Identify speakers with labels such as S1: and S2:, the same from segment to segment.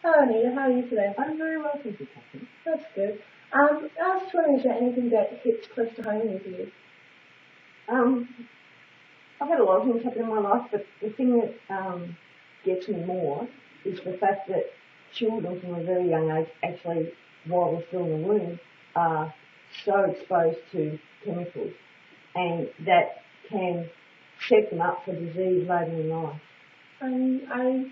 S1: Hello Anita, how are you today?
S2: I'm very well, thank you, Catherine.
S1: That's good. I was just wondering, is there anything that hits close to home with you?
S2: I've had a lot of things happen in my life, but the thing that gets me more is the fact that children from a very young age, actually while they're still in the womb, are so exposed to chemicals, and that can set them up for disease later in life.
S1: I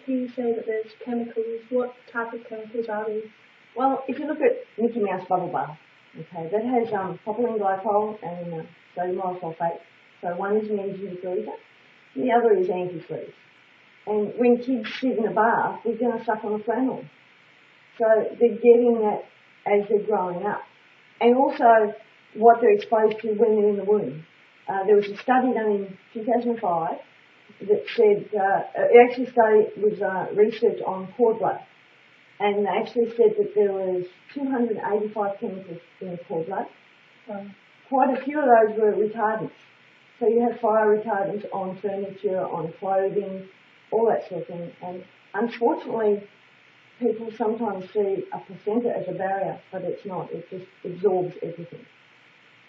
S1: hear you say that there's chemicals. What type of chemicals are these?
S2: Well, if you look at Mickey Mouse bubble bath, okay, that has propylene glycol and sodium sulfate. So one is an energy diffuser, and the other is antifreeze. And when kids sit in a bath, they're going to suck on a flannel. So they're getting that as they're growing up. And also what they're exposed to when they're in the womb. There was a study done in 2005 that said, was research on cord blood. And they actually said that there was 285 chemicals in the cord blood. Quite a few of those were retardants. So you have fire retardants on furniture, on clothing, all that sort of thing. And unfortunately, people sometimes see a placenta as a barrier, but it's not. It just absorbs everything.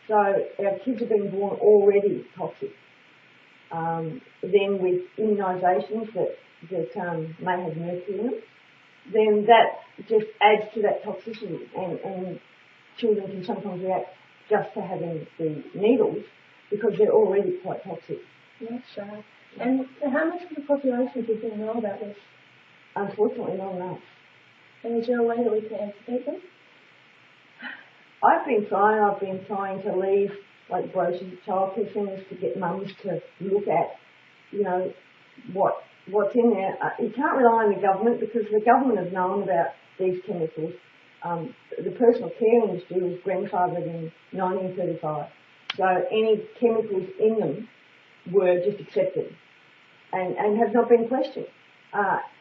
S2: So our kids have been born already toxic. Then with immunisations that may have mercury in them, then that just adds to that toxicity, and children can sometimes react just to having the needles because they're already quite toxic.
S1: That's sad. And how much of the population do you think know about this?
S2: Unfortunately, not enough.
S1: And is there a way that we can educate them?
S2: I've been trying to leave like brochures at childcare centres to get mums to look at, what's in there. You can't rely on the government because the government have known about these chemicals. The personal care industry was grandfathered in 1935. So any chemicals in them were just accepted and have not been questioned.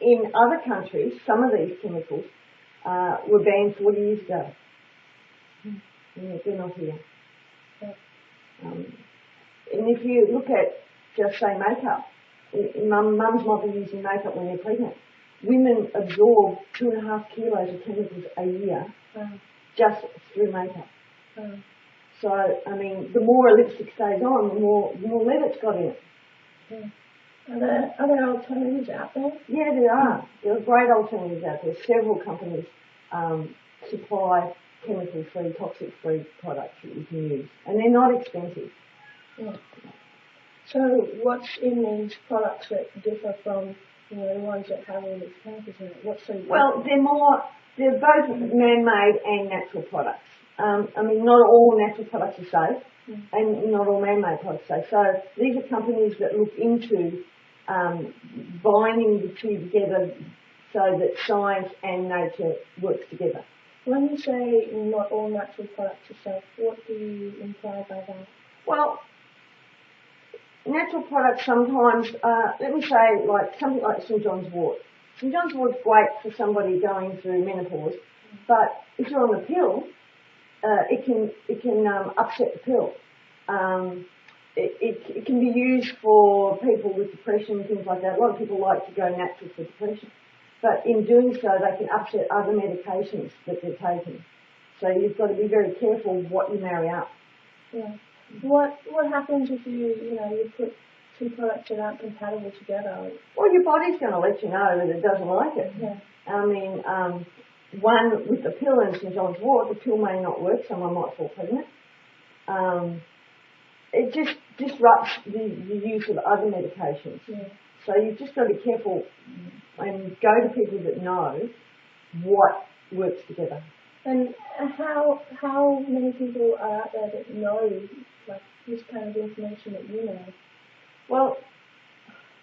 S2: In other countries, some of these chemicals were banned 40 years ago. They're not here. And if you look at, just say, makeup, mums might be using makeup when they're pregnant. Women absorb 2.5 kilos of chemicals a year just through makeup. So, the more a lipstick stays on, the more lead it's got in it.
S1: Are there alternatives out there?
S2: Yeah, there are. There are great alternatives out there. Several companies supply chemical-free, toxic-free products that you can use. And they're not expensive.
S1: Yeah. So what's in these products that differ from the ones that have all these chemicals in it?
S2: Well, they're both man-made and natural products. Not all natural products are safe, and not all man-made products are safe. So these are companies that look into binding the two together so that science and nature works together.
S1: When you say not all natural products are safe, what do you imply by that?
S2: Well, natural products sometimes, let me say, like something like St. John's wort. St. John's wort's great for somebody going through menopause, but if you're on the pill, it can upset the pill. It can be used for people with depression and things like that. A lot of people like to go natural for depression. But in doing so, they can upset other medications that they're taking. So you've got to be very careful what you marry up.
S1: Yeah. What happens if you put two products that aren't compatible together?
S2: Well, your body's going to let you know that it doesn't like it.
S1: Yeah.
S2: One with the pill and St. John's wort, the pill may not work. Someone might fall pregnant. It just disrupts the use of other medications.
S1: Yeah.
S2: So you've just got to be careful and go to people that know what works together.
S1: And how many people are out there that know this kind of information that you know?
S2: Well,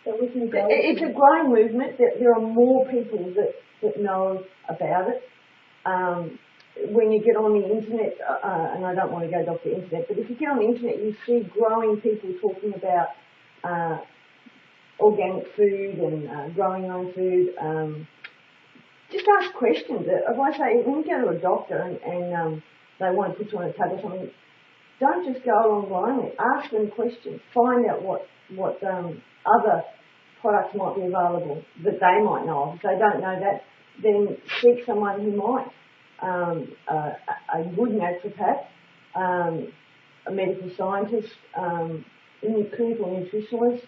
S1: that we can go
S2: it's a growing movement. There are more people that know about it. When you get on the internet, and I don't want to go off the internet, but if you get on the internet, you see growing people talking about organic food and growing your own food. Just ask questions. If I say, when you go to a doctor and they want to put you on a tab or something, don't just go along blindly. Ask them questions. Find out what other products might be available that they might know of. If they don't know that, then seek someone who might. A good naturopath, a medical scientist, clinical nutritionist,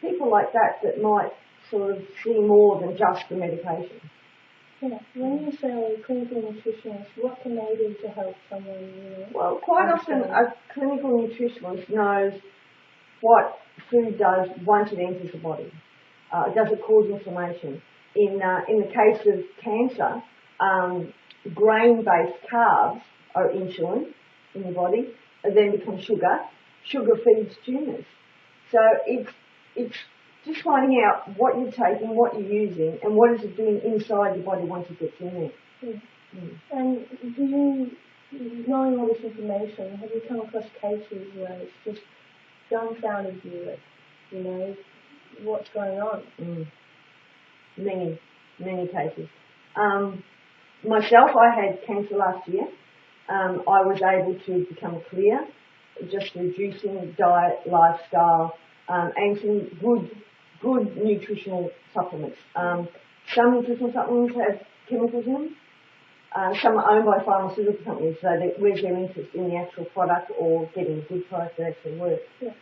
S2: people like that might sort of see more than just the medication.
S1: Yeah. When you say a clinical nutritionist, what can they do to help someone,
S2: Well, quite often a clinical nutritionist knows what food does once it enters the body. Does it cause inflammation? In the case of cancer, grain-based carbs are insulin in the body, and then become sugar. Sugar feeds tumours. So it's just finding out what you're taking, what you're using, and what is it doing inside your body once it gets in there.
S1: Yeah. And do you, knowing all this information, have you come across cases where it's just dumbfounded you that, what's going on? Many
S2: cases. Myself, I had cancer last year. I was able to become clear, just reducing diet, lifestyle, and some good nutritional supplements. Some nutritional supplements have chemicals in them. Some are owned by pharmaceutical companies, so where's their interest in the actual product or getting a good product that actually works?
S1: Yeah.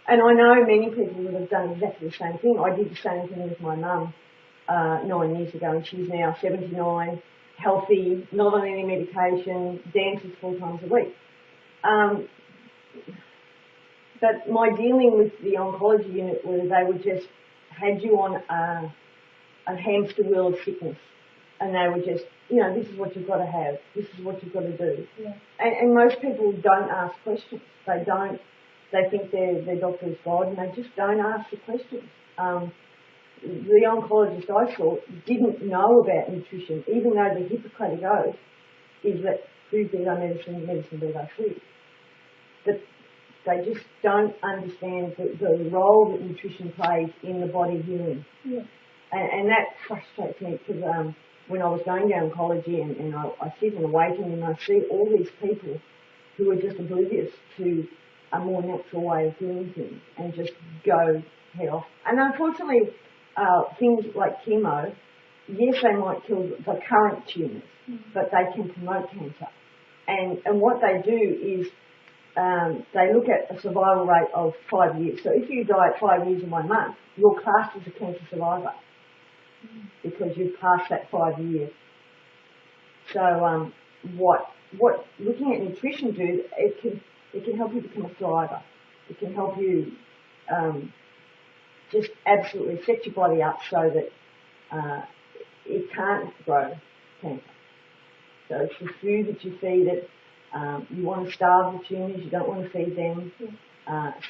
S2: And I know many people that have done exactly the same thing. I did the same thing with my mum 9 years ago, and she's now 79, healthy, not on any medication, dances 4 times a week. But my dealing with the oncology unit was they would just had you on a hamster wheel of sickness, and they would just, this is what you've got to have, this is what you've got to do.
S1: Yeah.
S2: And most people don't ask questions. They think their doctor is God, and they just don't ask the questions. The oncologist I saw didn't know about nutrition, even though the Hippocratic Oath is that food be thy medicine, medicine be thy food. But they just don't understand the role that nutrition plays in the body healing.
S1: Yeah.
S2: And that frustrates me because when I was going down oncology and I sit in the waiting room and I see all these people who are just oblivious to a more natural way of doing things and just go head off. And unfortunately, things like chemo, yes, they might kill the current tumours, but they can promote cancer. And what they do is they look at a survival rate of 5 years. So if you die at 5 years and 1 month, you're classed as a cancer survivor because you've passed that 5 years. So what looking at nutrition do, it can help you become a thriver. It can help you just absolutely set your body up so that it can't grow cancer. So it's the food that you feed it. You want to starve the tumours, you don't want to feed them.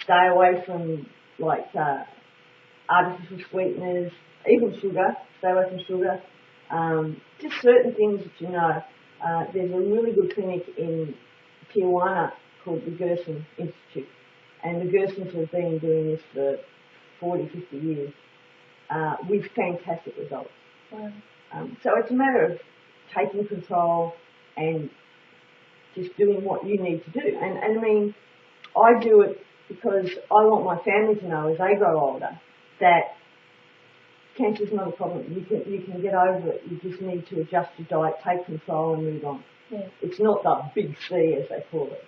S2: Stay away from artificial sweeteners, even sugar, stay away from sugar. Just certain things that you know. There's a really good clinic in Tijuana called the Gerson Institute. And the Gersons have been doing this for 40, 50 years with fantastic results.
S1: Wow.
S2: So it's a matter of taking control and just doing what you need to do. And I mean, I do it because I want my family to know as they grow older that cancer is not a problem. You can get over it. You just need to adjust your diet, take control and move on.
S1: Yeah.
S2: It's not the big C as they call it.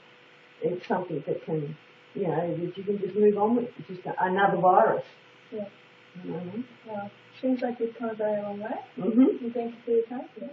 S2: It's something that can, that you can just move on with. It's just another virus.
S1: Yeah.
S2: Mm-hmm.
S1: Well, seems like you've come a very long way.
S2: Mm-hmm.
S1: And thank you for your time today.